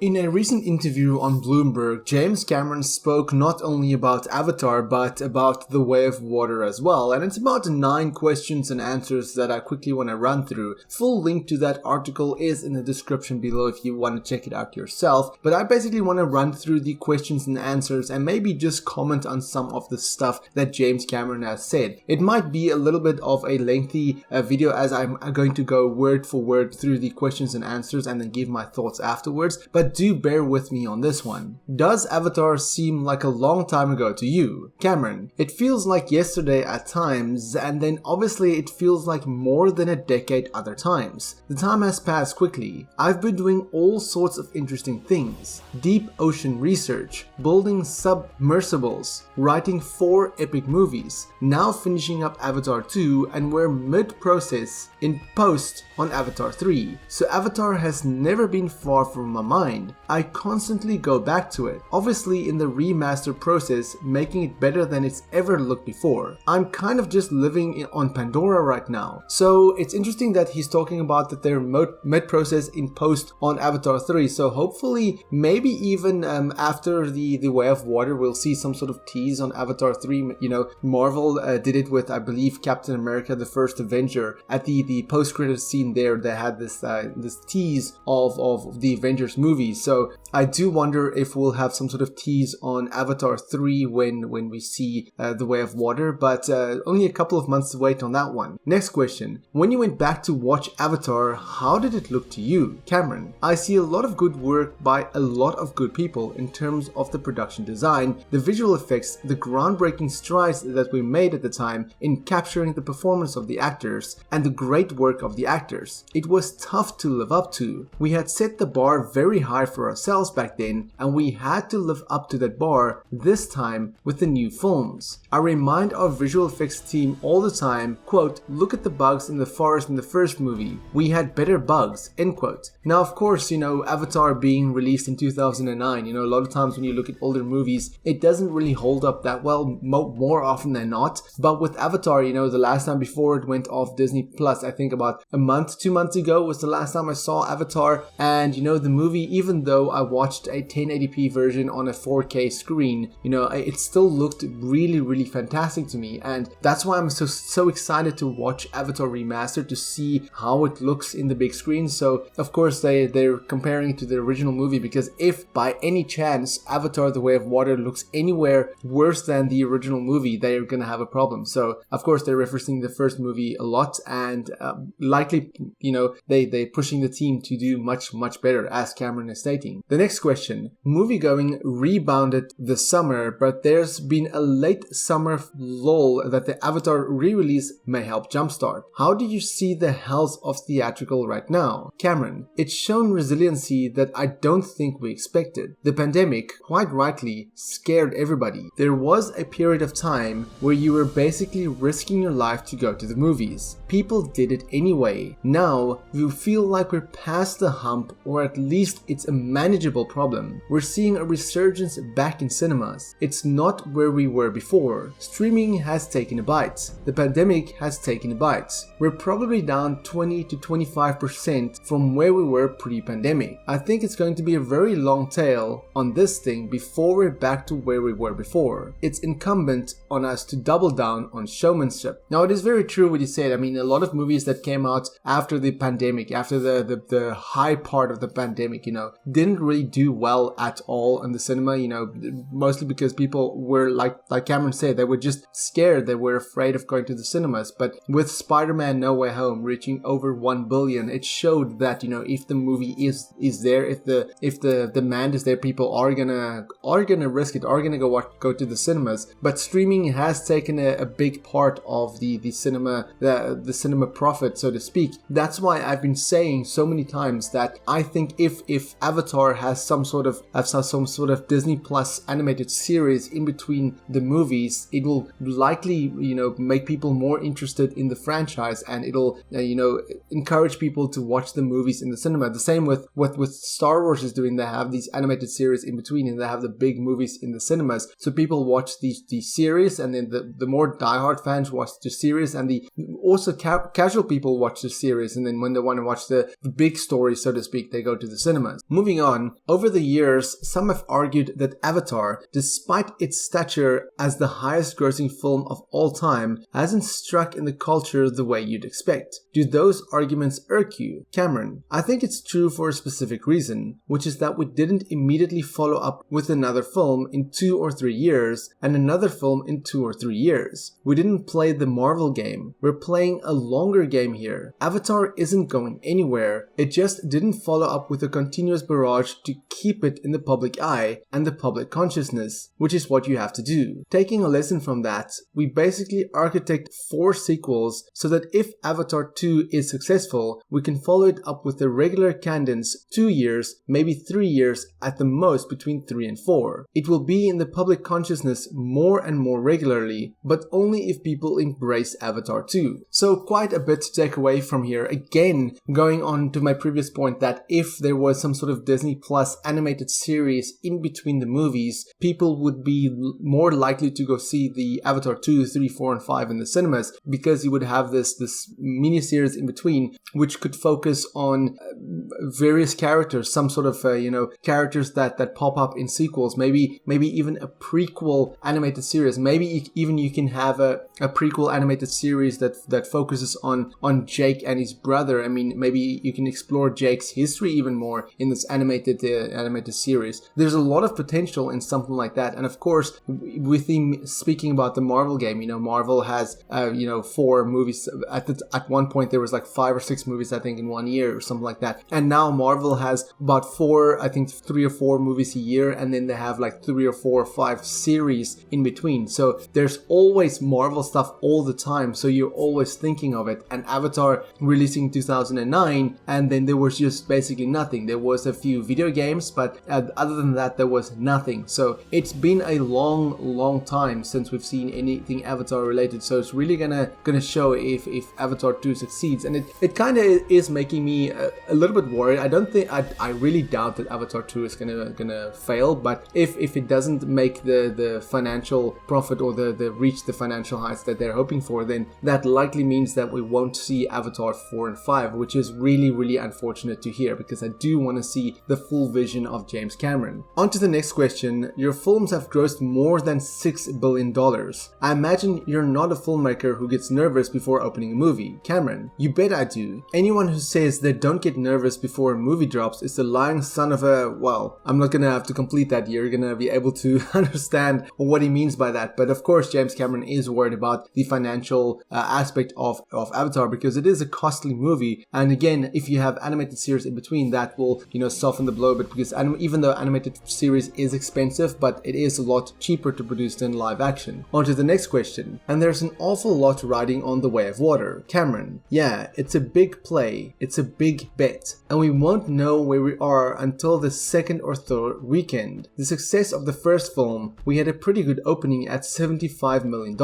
In a recent interview on Bloomberg, James Cameron spoke not only about Avatar, but about The Way of Water as well, and it's about 9 questions and answers that I quickly want to run through. Full link to that article is in the description below if you want to check it out yourself, but I basically want to run through the questions and answers and maybe just comment on some of the stuff that James Cameron has said. It might be a little bit of a lengthy video as I'm going to go word for word through the questions and answers and then give my thoughts afterwards, but do bear with me on this one. Does Avatar seem like a long time ago to you? Cameron, it feels like yesterday at times, and then obviously it feels like more than a decade other times. The time has passed quickly. I've been doing all sorts of interesting things. Deep ocean research, building submersibles, writing 4 epic movies, now finishing up Avatar 2, and we're mid-process in post on Avatar 3. So Avatar has never been far from my mind. I constantly go back to it, obviously in the remaster process, making it better than it's ever looked before. I'm kind of just living on Pandora right now. So it's interesting that he's talking about that they're mid-process in post on Avatar 3, so hopefully maybe even after the Way of Water we'll see some sort of tease on Avatar 3. You know, Marvel did it with, I believe, Captain America the First Avenger. At the post-credits scene there, they had this tease of the Avengers movie. So I do wonder if we'll have some sort of tease on Avatar 3 when we see The Way of Water, but only a couple of months to wait on that one. Next question. When you went back to watch Avatar, how did it look to you? Cameron, I see a lot of good work by a lot of good people in terms of the production design, the visual effects, the groundbreaking strides that we made at the time in capturing the performance of the actors, and the great work of the actors. It was tough to live up to. We had set the bar very high for ourselves back then, and we had to live up to that bar this time with the new films. I remind our visual effects team all the time, quote, look at the bugs in the forest in the first movie. We had better bugs, end quote. Now, of course, you know, Avatar being released in 2009, you know, a lot of times when you look at older movies, it doesn't really hold up that well, more often than not. But with Avatar, you know, the last time before it went off Disney Plus, I think about a month, 2 months ago was the last time I saw Avatar, and you know, the movie, even though I watched a 1080p version on a 4K screen, you know, it still looked really fantastic to me, and that's why I'm so excited to watch Avatar Remastered to see how it looks in the big screen. So of course they're comparing it to the original movie, because if by any chance Avatar The Way of Water looks anywhere worse than the original movie, they're gonna have a problem. So of course they're referencing the first movie a lot, and likely, you know, they're pushing the team to do much better, as Cameron is stating. The next question. Moviegoing rebounded this summer, but there's been a late summer lull that the Avatar re-release may help jumpstart. How do you see the health of theatrical right now? Cameron, it's shown resiliency that I don't think we expected. The pandemic, quite rightly, scared everybody. There was a period of time where you were basically risking your life to go to the movies. People did it anyway. Now, we feel like we're past the hump, or at least it's a manageable problem. We're seeing a resurgence back in cinemas. It's not where we were before. Streaming has taken a bite. The pandemic has taken a bite. We're probably down 20 to 25% from where we were pre-pandemic. I think it's going to be a very long tail on this thing before we're back to where we were before. It's incumbent on us to double down on showmanship. Now, it is very true what you said. I mean, a lot of movies that came out after the pandemic, after the high part of the pandemic, you know, didn't really do well at all in the cinema, you know, mostly because people were, like Cameron said, they were just scared. They were afraid of going to the cinemas. But with Spider-Man No Way Home reaching over 1 billion, it showed that, you know, if the movie is there, if the demand is there, people are gonna risk it, are gonna go to the cinemas. But streaming has taken a big part of the cinema profit, so to speak. That's why I've been saying so many times that I think if Avatar has some sort of Disney Plus animated series in between the movies, it will likely, you know, make people more interested in the franchise, and it'll you know, encourage people to watch the movies in the cinema. The same with what Star Wars is doing. They have these animated series in between, and they have the big movies in the cinemas. So people watch these series, and then the more diehard fans watch the series, and the also casual people watch the series, and then when they want to watch the big story, so to speak, they go to the cinemas. Moving on, over the years, some have argued that Avatar, despite its stature as the highest grossing film of all time, hasn't struck in the culture the way you'd expect. Do those arguments irk you? Cameron, I think it's true for a specific reason, which is that we didn't immediately follow up with another film in 2 or 3 years and another film in 2 or 3 years. We didn't play the Marvel game. We're playing a longer game here. Avatar isn't going anywhere. It just didn't follow up with a continuous barrage to keep it in the public eye and the public consciousness, which is what you have to do. Taking a lesson from that, we basically architect 4 sequels so that if Avatar 2 is successful, we can follow it up with a regular cadence 2 years, maybe 3 years at the most, between 3 and 4. It will be in the public consciousness more and more regularly, but only if people embrace Avatar 2. So quite a bit to take away from here. Again, going on to my previous point that if there was some sort of Disney Plus animated series in between the movies, people would be more likely to go see the Avatar 2, 3, 4, and 5 in the cinemas, because you would have this mini-series in between, which could focus on various characters, some sort of, characters that pop up in sequels, maybe even a prequel animated series. Maybe even you can have a prequel animated series that focuses on Jake and his brother. I mean, maybe you can explore Jake's history even more in this animated series. There's a lot of potential in something like that. And of course, with him speaking about the Marvel game, Marvel has 4 movies. At one point there was like 5 or 6 movies, I think, in 1 year or something like that. And now Marvel has about 3 or 4 movies a year, and then they have like 3 or 4 or 5 series in between. So there's always Marvel stuff all the time, so you're always thinking of it. And Avatar releasing in 2009, and then there was just basically nothing. There was a few video games, but other than that there was nothing. So it's been a long time since we've seen anything Avatar related, so it's really gonna show if Avatar 2 succeeds. And it kind of is making me a little bit worried. I really doubt that Avatar 2 is gonna fail, but if it doesn't make the financial profit or the reach the financial heights that they're hoping for, then that likely means that we won't see Avatar 4 and 5, which is really unfortunate to hear, because I do want to see the full vision of James Cameron. On to the next question. Your films have grossed more than $6 billion. I imagine you're not a filmmaker who gets nervous before opening a movie. Cameron, you bet I do. Anyone who says they don't get nervous before a movie drops is the lying son of a... Well, I'm not gonna have to complete that. You're gonna be able to understand what he means by that. But of course, James Cameron is worried about the financial aspect of Avatar, because it is a costly movie. And again, if you have animated series in between, that will, soften the blow a bit, because even though animated series is expensive, but it is a lot cheaper to produce than live action. On to the next question. And there's an awful lot riding on The Way of Water. Cameron, yeah, it's a big play. It's a big bet. And we won't know where we are until the second or third weekend. The success of the first film, we had a pretty good opening at $75 million.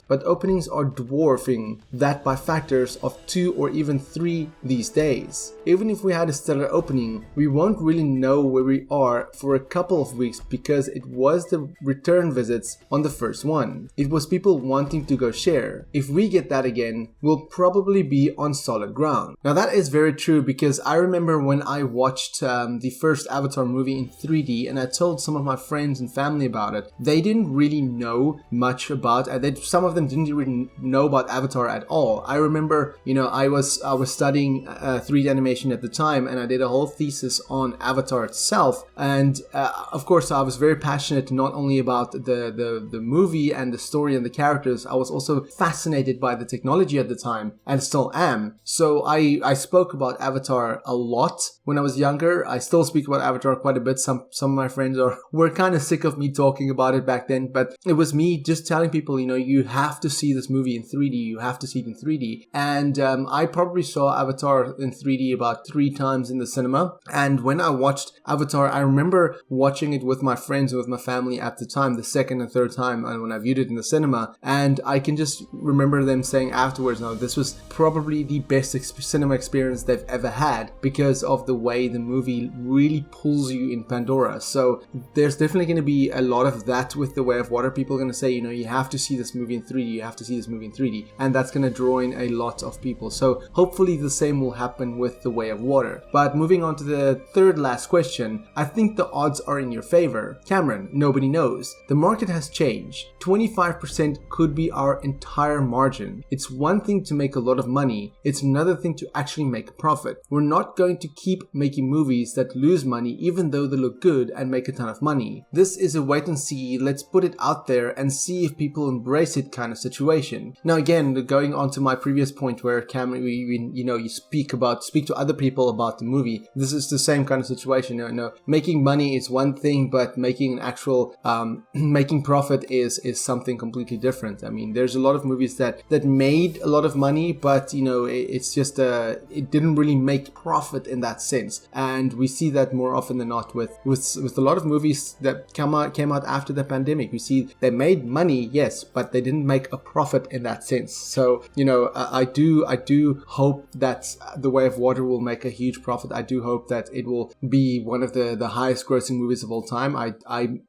But openings are dwarfing that by factors of 2 or even 3 these days. Even if we had a stellar opening, we won't really know where we are for a couple of weeks, because it was the return visits on the first one. It was people wanting to go share. If we get that again, we'll probably be on solid ground. Now that is very true, because I remember when I watched the first Avatar movie in 3D, and I told some of my friends and family about it, they didn't really know much about it. Some of them didn't really know about Avatar at all. I remember, I was studying 3D animation at the time, and I did a whole thesis on Avatar itself. And of course, I was very passionate not only about the movie and the story and the characters. I was also fascinated by the technology at the time, and still am. So I spoke about Avatar a lot when I was younger. I still speak about Avatar quite a bit. Some of my friends were kind of sick of me talking about it back then, but it was me just telling people, you have to see this movie in 3D. You have to see it in 3D. And I probably saw Avatar in 3D about 3 times in the cinema. And when I watched Avatar, I remember watching it with my friends and with my family at the time, the second and third time when I viewed it in the cinema. And I can just remember them saying afterwards, no, this was probably the best cinema experience they've ever had, because of the way the movie really pulls you in Pandora. So there's definitely going to be a lot of that with The Way of Water. People are going to say, you have to see this movie in 3D. You have to see this movie in 3D. And that's going to draw in a lot of people. So hopefully the same will happen with The Way of Water. But moving on to the third last question, I think the odds are in your favor. Cameron, nobody knows. The market has changed. 25% could be our entire margin. It's one thing to make a lot of money. It's another thing to actually make a profit. We're not going to keep making movies that lose money even though they look good and make a ton of money. This is a wait and see, let's put it out there and see if people embrace it kind of situation. Now again, going on to my previous point where Cameron, you speak to other people about the movie. This is the same kind of situation. Making money is one thing, but making an actual making profit is something completely different. I mean, there's a lot of movies that made a lot of money, but it's just it didn't really make profit in that sense. And we see that more often than not with a lot of movies that came out after the pandemic. We see they made money, yes, but they didn't make a profit in that sense. So I do hope that The Way of Water will make a huge profit. I do hope that it will be one of the highest grossing movies of all time.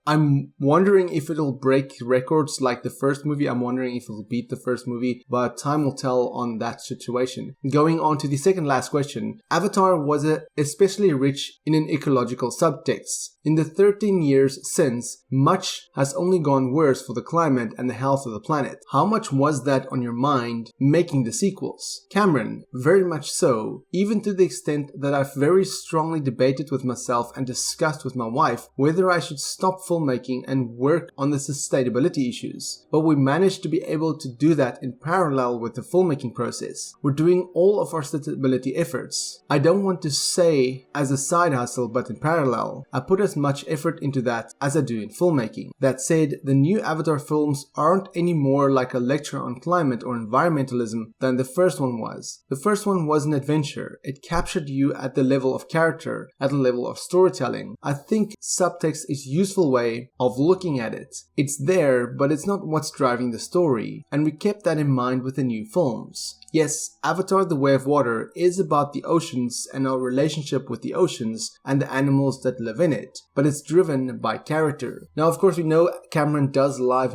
I'm wondering if it'll break records like the first movie. I'm wondering if it'll beat the first movie, but time will tell on that situation. Going on to the second last question, Avatar was especially rich in an ecological subtext. In the 13 years since, much has only gone worse for the climate and the health of the planet. How much was that on your mind making the sequels? Cameron, very much so, even to the extent that I've very strongly debated with myself and discussed with my wife whether I should stop filmmaking and work on the sustainability issues. But we managed to be able to do that in parallel with the filmmaking process. We're doing all of our sustainability efforts. I don't want to say as a side hustle, but in parallel. I put as much effort into that as I do in filmmaking. That said, the new Avatar films aren't any more like a lecture on climate or environmentalism than the first one was. The first one was an adventure. It captured you at the level of character, at the level of storytelling. I think subtext is a useful way of looking at it. It's there, but it's not what's driving the story, and we kept that in mind with the new films. Yes, Avatar: The Way of Water is about the oceans and our relationship with the oceans and the animals that live in it, but it's driven by character. Now, of course, we know Cameron does love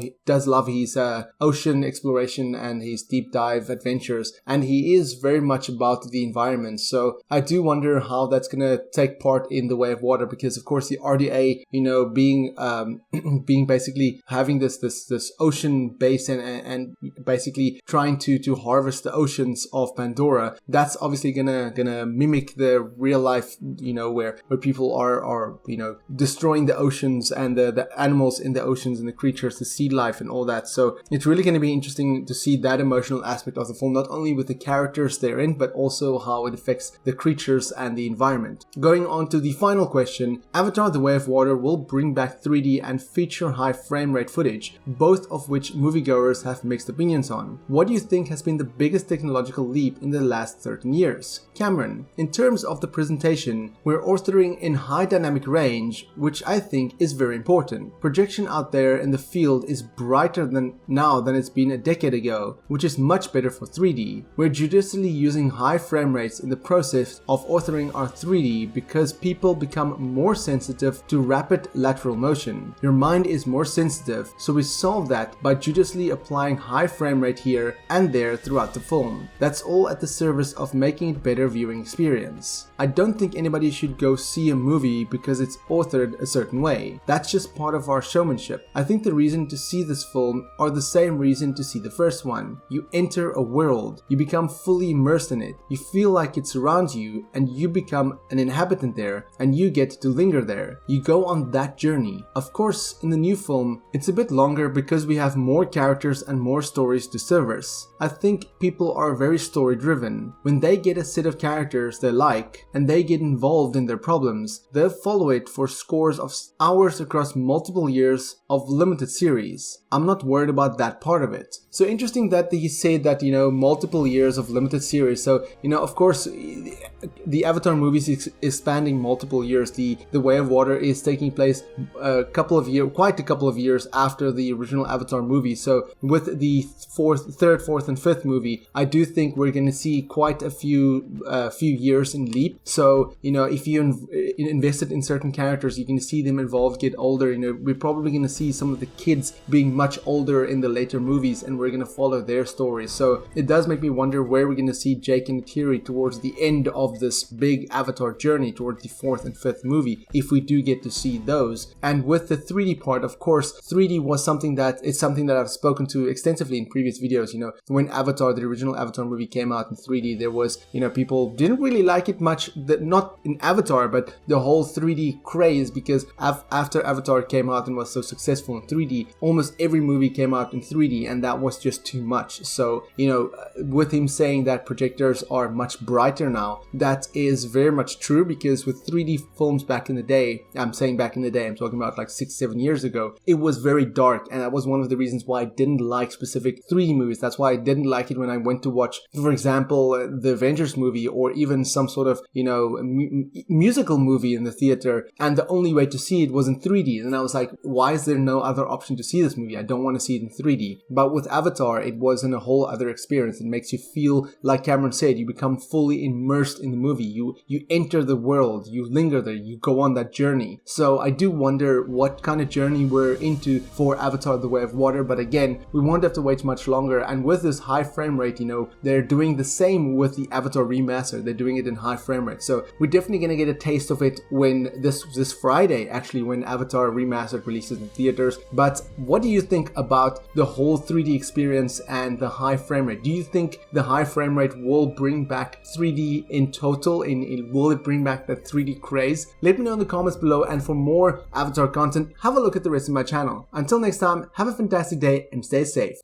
his ocean exploration and his deep dive adventures, and he is very much about the environment. So I do wonder how that's gonna take part in The Way of Water, because of course the RDA, being basically having this ocean basin and basically trying to harvest the oceans of Pandora, that's obviously gonna mimic the real life, where people are destroying the oceans and the animals in the oceans and the creatures, the sea life and all that. So it's really going to be interesting to see that emotional aspect of the film, not only with the characters therein, but also how it affects the creatures and the environment. Going on to the final question, Avatar: The Way of Water will bring back 3D and feature high frame rate footage, both of which moviegoers have mixed opinions on. What do you think has been the biggest technological leap in the last 13 years? Cameron, in terms of the presentation, we're authoring in high dynamic range, which I think is very important. Projection out there in the field is brighter now than it's been a decade ago, which is much better for 3D. We're judiciously using high frame rates in the process of authoring our 3D because people become more sensitive to rapid lateral motion. Your mind is more sensitive, so we solve that by judiciously applying high frame rate here and there throughout the film. That's all at the service of making it better viewing experience. I don't think anybody should go see a movie because it's authored a certain way. That's just part of our showmanship. I think the reason to see this film are the same reason to see the first one. You enter a world, you become fully immersed in it, you feel like it surrounds you, and you become an inhabitant there, and you get to linger there. You go on that journey. Of course, in the new film, it's a bit longer because we have more characters and more stories to service. I think people are very story driven. When they get a set of characters they like, and they get involved in their problems, they'll follow it for scores of hours across multiple years of limited series. I'm not worried about that part of it. So interesting that he said that, multiple years of limited series. So, of course, the Avatar movies is spanning multiple years. The Way of Water is taking place quite a couple of years after the original Avatar movie. So with the third, fourth, and fifth movie, I do think we're going to see quite a few years in leap. So, if you invested in certain characters, you can see them evolve, get older. We're probably going to see some of the kids being much older in the later movies, and we're going to follow their stories. So it does make me wonder where we're going to see Jake and Neytiri towards the end of this big Avatar journey, towards the 4th and 5th movie, if we do get to see those. And with the 3D part, of course, 3D was something that I've spoken to extensively in previous videos. You know, when Avatar, the original Avatar movie, came out in 3D, there was, you know, people didn't really like it much, not in Avatar, but the whole 3D craze, because after Avatar came out and was so successful in 3D, almost every movie came out in 3D, and that was just too much. So, you know, with him saying that projectors are much brighter now, that is very much true, because with 3D films back in the day, I'm saying back in the day, I'm talking about like 6-7 years ago, it was very dark, and that was one of the reasons why I didn't like specific 3D movies. That's why I didn't like it when I went to watch, for example, the Avengers movie, or even some sort of, you know, musical movie in the theater, and the only way to see it was in 3D. And I was like, why is there no other option to see this movie? I don't want to see it in 3D. But with Avatar, it wasn't a whole other experience. It makes you feel, like Cameron said, you become fully immersed in the movie. You enter the world, you linger there, you go on that journey. So I do wonder what kind of journey we're into for Avatar: The Way of Water. But again, we won't have to wait much longer. And with this high frame rate, you know, they're doing the same with the Avatar remaster. They're doing it in high frame rate. So we're definitely going to get a taste of it when this Friday, actually, when Avatar Remastered releases in theaters. But what do you think about the whole 3D experience and the high frame rate? Do you think the high frame rate will bring back 3D in total? Will it bring back that 3D craze? Let me know in the comments below, and for more Avatar content, have a look at the rest of my channel. Until next time, have a fantastic day and stay safe.